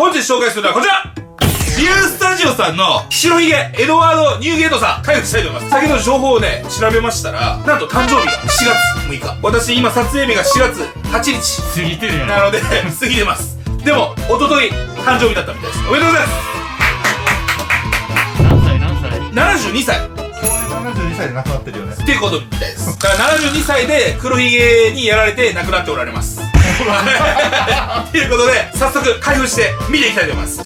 本日紹介するのはこちら、リュースタジオさんの白ひげエドワード・ニューゲートさん開発したいと思います。先ほど情報をね調べましたら、なんと誕生日が4月6日、私今撮影日が4月8日過ぎてるやん。なので過ぎてます。でも一昨日誕生日だったみたいです。おめでとうございます。何歳72歳72歳で亡くなってるよね。っていうことみたいです。だから72歳で黒ひげにやられて亡くなっておられますということで早速開封して見ていきたいと思います。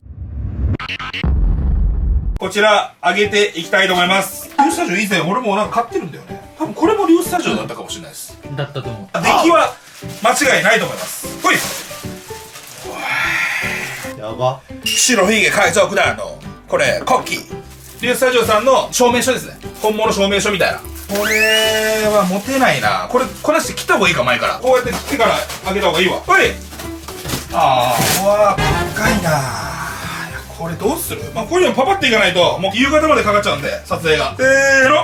こちら上げていきたいと思います。リュースタジオ以前俺もなんか買ってるんだよね。多分これもリュースタジオだったかもしれないです。だったと思う。出来は間違いないと思います。ほい、やば。白ひげ海賊団のこれコッキーリュースタジオさんの証明書ですね。本物証明書みたいな。これは持てないな。これこなして切った方がいいか、前からこうやって手から開けた方がいいわ。ほい、あー、うわー深いな。いやこれどうする。まあこういうのパパっていかないともう夕方までかかっちゃうんで、撮影が。せーの。ま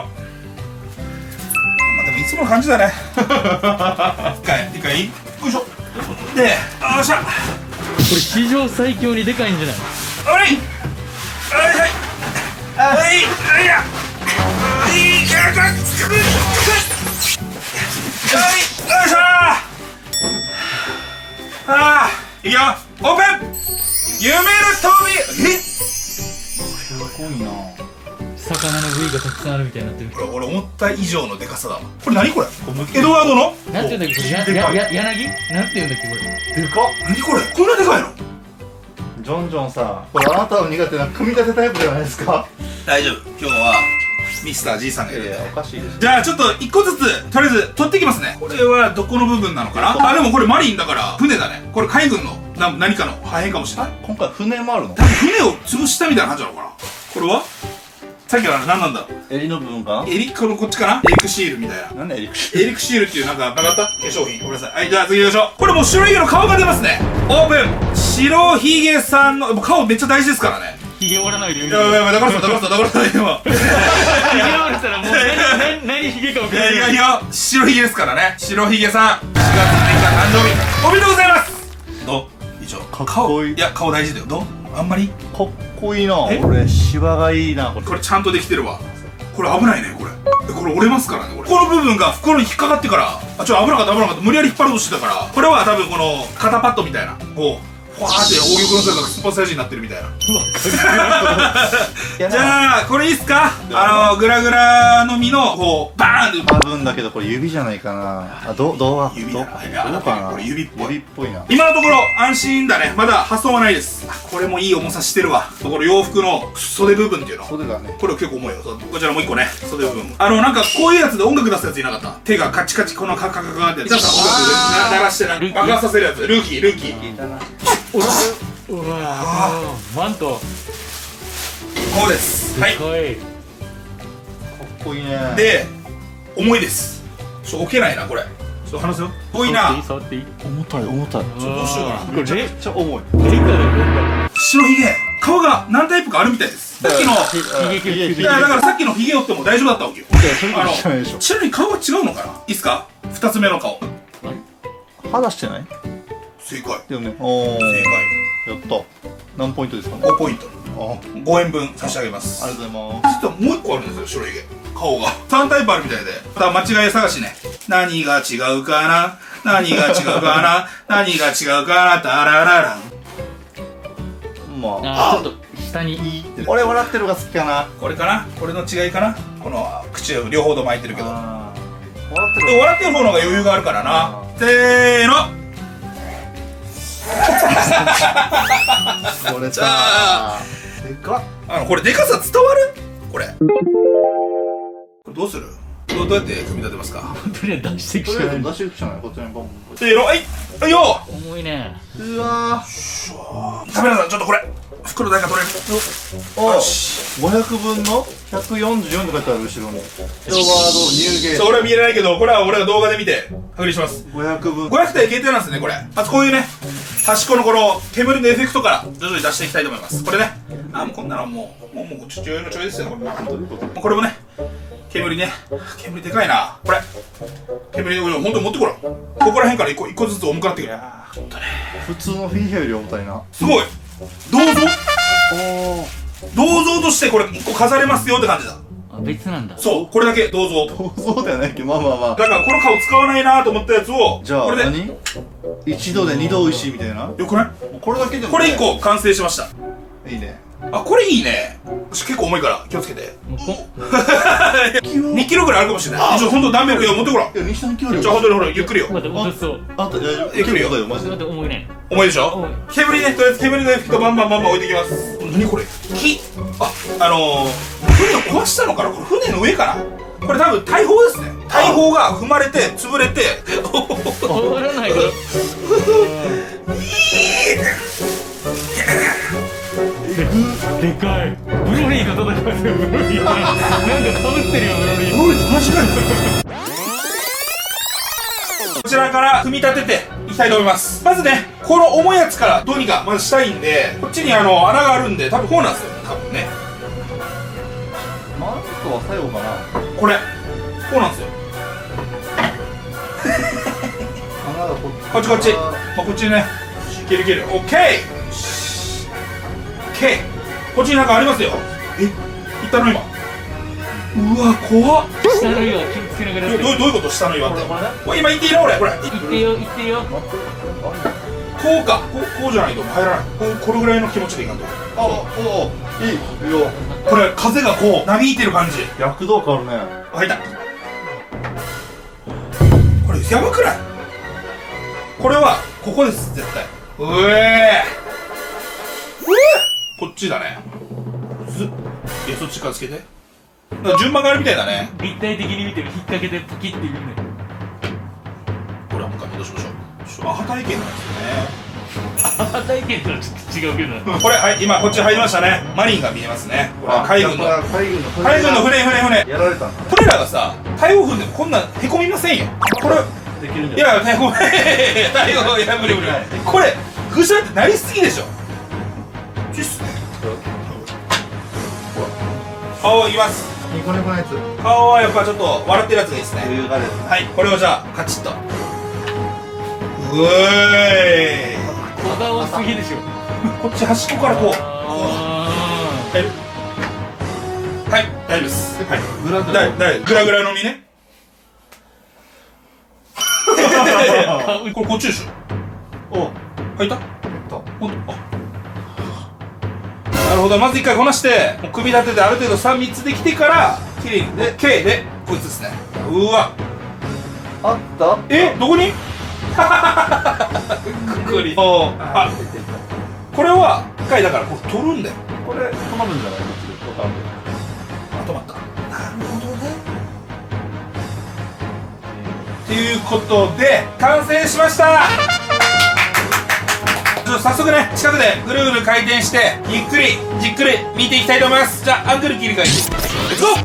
あでもいつもの感じだね一回よいしょで、よっしゃ、これ史上最強にでかいんじゃない？おいはいはいはいはいはいやはいよいしょー。いくよ、オープン。夢の瞳。すごいな。魚の部位がたくさんあるみたいになってる。俺思った以上のデカさだわ。これ何これ、エドワードのなんて言うんだっけこれ、柳なんて言うんだっけこれ。でかっ。何これ、こんなでかいの。ジョンジョンさん、これあなたの苦手な組み立てタイプじゃないですか。大丈夫、今日はミスター G さんがいるんで。おかしいでしょ。じゃあちょっと一個ずつとりあえず取っていきますね。これはどこの部分なのかな。あ、でもこれマリンだから船だね。これ海軍の何かの破片かもしれない。今回船もあるの。多分船を潰したみたいな感じなのかな。これはさっきの何なんだろう。襟の部分かな。エリックのこっちかな。エリックシールみたいな。なんでエリクシエリックシールっていうなんかなかった化粧品。ごめんなさい。はい、じゃあ次行きましょう。これもう白ひげの顔が出ますね。オープン。白ひげさんの顔めっちゃ大事ですからね。ひげ折らないでよ。やばいやばい、だからさ今ひげ折れたらもう何ひげか分からない。いやいや、白ひげですからね。白ひげさん4月6日誕生日おめでとうございます。どう以上。かっこいい。いや顔大事だよ。どうあんまりかっこいいな。え俺シワがいいな。これちゃんとできてるわ。これ危ないね。これ折れますからね。この部分が袋に引っかかってから、あ、危なかった無理やり引っ張ろうとしてたから、これは多分この肩パッドみたいなこうファーって大玉のそれがスポンサージになってるみたいな。じゃあこれいいっすか。グラグラの実のこうバーンって多分だけどこれ指じゃないかな。あ、どう指だな。いやどうかな。これ指っぽい。指っぽいな。今のところ安心だね。まだ発送はないです。あ、これもいい重さしてるわ。この洋服の袖部分っていうの、袖だね。これ結構重いよ。こちらもう一個ね、袖部分もなんかこういうやつで音楽出すやついなかった。手がカチカチこのカカカカってやつ、音楽鳴らしてなんか爆発させるやつ。ルーキー聞いたな。うわぁ、マント。こうです。はい。かい。かっこいいね。で重いです。置けないなこれ。ちょっと離すよ。重いな。触っていい？重たい重たい。どうしようかな。これめっちゃ重い。レイカだよ。白ひげ皮が何タイプかあるみたいです。さっきのいやだからさっきのひげ折っても大丈夫だったわけよ。いやそれと一緒でしょ。ちなみに顔は違うのかな。いいっすか。2つ目の顔。肌してない？正解。だよね。おお。正解。やった。何ポイントですかね。 5ポイント。あ、5円分差し上げます。ありがとうございます。実はもう1個あるんですよ、白ひげ。顔が3タイプあるみたいで。また間違い探しね。何が違うかな、何が違うかな、何が違うかな、タラララン。まあ、ちょっと下に。いいって。俺笑ってるが好きかな。これかな。これの違いかな。この口を両方と巻いてるけど、あー笑ってる方の方が余裕があるからな。せーの。これじゃあでかっ。これでかさ伝わる。これどうする。どうやって組み立てますか。とりあえず出してきとりあえずた。出していくしかない。こっちにボン。せーの。はいはいよ重いね。うわカメラさんちょっとこれ袋だけ取れる。およし。500分の144って書いてある後ろに。エドワード・ニューゲート。それは見えないけど、これは俺が動画で見て確認します。500分。500体限定なんですね、これ。あとこういうね、端っこのこの煙のエフェクトから徐々に出していきたいと思います。これね。あ、もうこんなのもうちょいのちょいですよ、これ。どういうこと？これもね、煙ね。煙でかいな。これ。煙、ほんと持ってこら。ここら辺から一個ずつ重くなってくる。普通のフィギュアより重たいな。すごい。銅像お銅像としてこれ1個飾れますよって感じだ。あ、別なんだ。そう、これだけ銅像。そうではないけど、まあまあまあ。だからこの顔使わないなと思ったやつを、じゃあこれで、何一度で二度美味しいみたいな。よくない？これだけでも、これ1個完成しました。いいね。あ、これいいね。結構重いから気をつけて。もうこ2キロぐらいあるかもしれない。ほんとダンベルよ、持ってこら。いや、西谷距離じゃあほんとにほら、ゆっくりよ。待って、落とそう。あんた大丈夫？いけるよだよ、マジで。待って、重いね。重いでしょ重い。煙ね、とりあえず煙の吹きとバンバンバンバン置いていきます。何これ木あ、船を壊したのかなこれ船の上かなこれ多分大砲ですね。大砲が踏まれて、潰れて、通らないから。でかい。ブロリーと戦いますよ、ブロリー。なんか被ってるよ、ブロリー。おい、確かに。こちらから組み立てていきたいと思います。まずね、この重いやつからどうにかまずしたいんで、こっちに穴があるんで、多分こうなんですよ。多分ね。マントは最後かな。これ、こうなんですよ。穴がこっちこっち。こっちね。いけるいける。オッケー。オッケー。こっちになんかありますよ。え、いったの今。うわ、怖っ。下の岩気をつけながらやって。どういうこと下の岩って。これこれ今言っていいの俺、これ。行ってよ、行ってよ。こうか。こうじゃないと入らない。これぐらいの気持ちでいかんと。いいよ。これ、風がこう、なびいてる感じ。躍動感あるね。入った。これ、やばくない？これは、ここです、絶対。こっちだね。いや、そっちからつけて。なんか順番があるみたいだね。立体的に見てる。引っ掛けてパキッて言うね。これはもう一回戻しましょう。アハ体験なんですよね。体験とはちょっと違うけどな。これ、はい、今こっち入りましたね。マリンが見えますね。これは海軍の。海軍の船。やられたんだ。これらがさ、太陽風でこんなんへこみませんよ。これ、できるんじゃない？いや、ごめん。太陽、いや、無理。これ、風車ってなりすぎでしょ。チッスね。顔いきます。ニコニコのやつ。顔はやっぱちょっと笑ってるやつがいいですね。余裕がある。はい、これをじゃあ、カチッと。うえーい。小顔すぎでしょ。こっち端っこからこう。あはい、大丈夫です。はい。グラグラの実ね。これこっちでしょ。お、入ったほんと。なるほど、まず一回こなして、もう組み立ててある程度3つできてから、きれいに。で、K で、こいつですね。うわ。あったえ、どこにくくり。あ、これは、一回だから、これ取るんだよ。これ止まるんじゃない？こっちで。わかんない。あ、止まった。なるほどね。っていうことで、完成しました早速ね、近くでぐるぐる回転して、ゆっくり、じっくり見ていきたいと思います。じゃあ、アングル切り替えて。レッツゴー。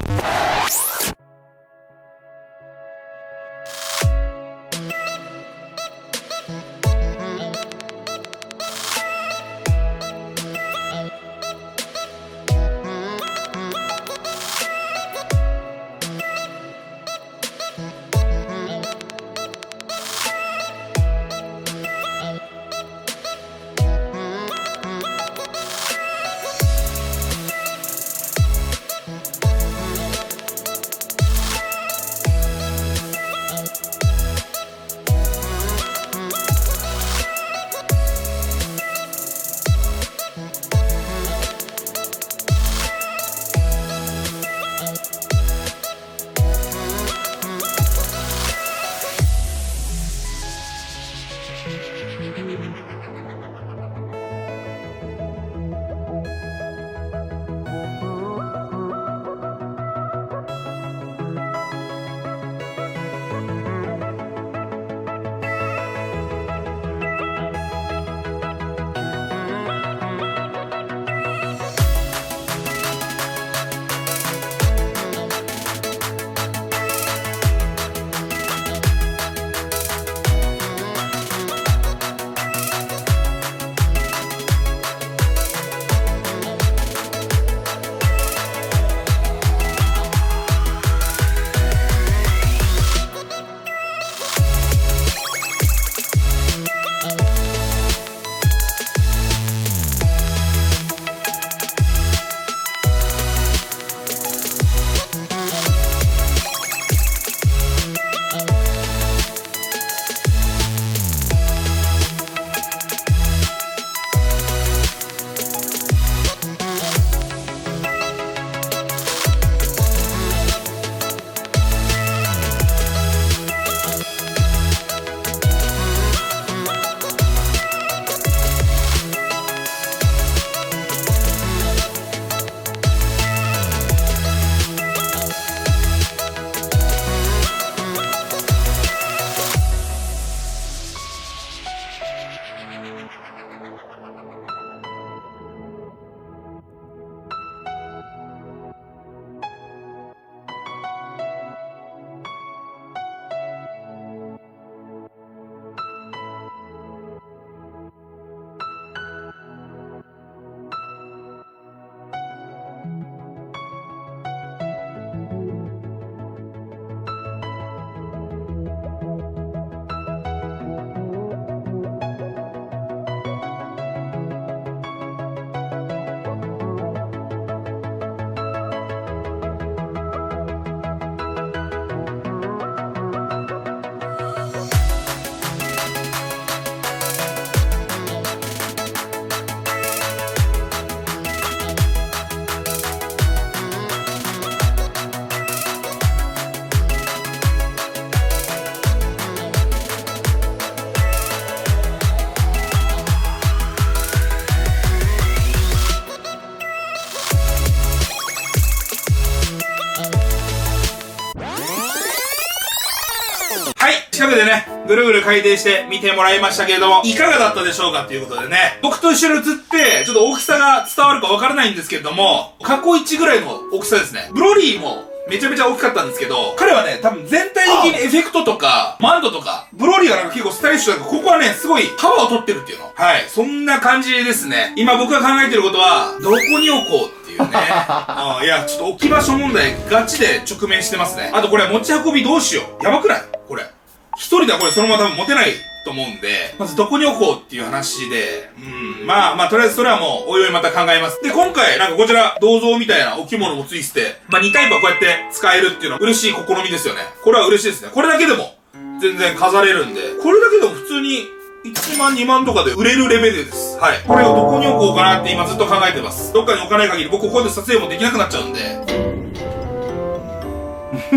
近くでね、ぐるぐる回転して見てもらいましたけれども、いかがだったでしょうかっていうことでね、僕と一緒に映って、ちょっと大きさが伝わるかわからないんですけれども、過去一ぐらいの大きさですね。ブロリーもめちゃめちゃ大きかったんですけど、彼はね、多分全体的にエフェクトとか、マントとか、ブロリーがなんか結構スタイリッシュだけど、ここはね、すごい幅を取ってるっていうの。はい。そんな感じですね。今僕が考えてることは、どこに置こうっていうね。いや、ちょっと置き場所問題、ガチで直面してますね。あとこれ持ち運びどうしよう。やばくないこれ。一人ではこれそのまま多分持てないと思うんで、まずどこに置こうっていう話で、まあ、とりあえずそれはもう、おいおいまた考えます。で、今回、なんかこちら、銅像みたいな置物もついてて、まあ2タイプはこうやって使えるっていうのは嬉しい試みですよね。これは嬉しいですね。これだけでも、全然飾れるんで、これだけでも普通に、1万2万とかで売れるレベルです。はい。これをどこに置こうかなって今ずっと考えてます。どっかに置かない限り僕ここで撮影もできなくなっちゃうんで。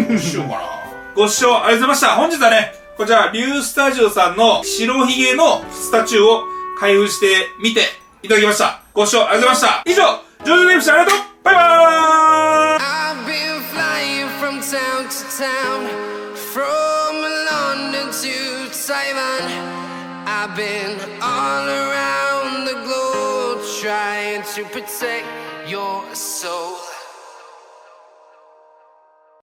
どうしようかな。ご視聴ありがとうございました。本日はね、こちら、リュウスタジオさんの白ひげのスタチューを開封してみていただきました。ご視聴ありがとうございました。以上、ジョジョネイフシありがとう。バイバーイ I've been flying from town to town, from London to Taiwan. I've been all around the globe trying to protect your soul.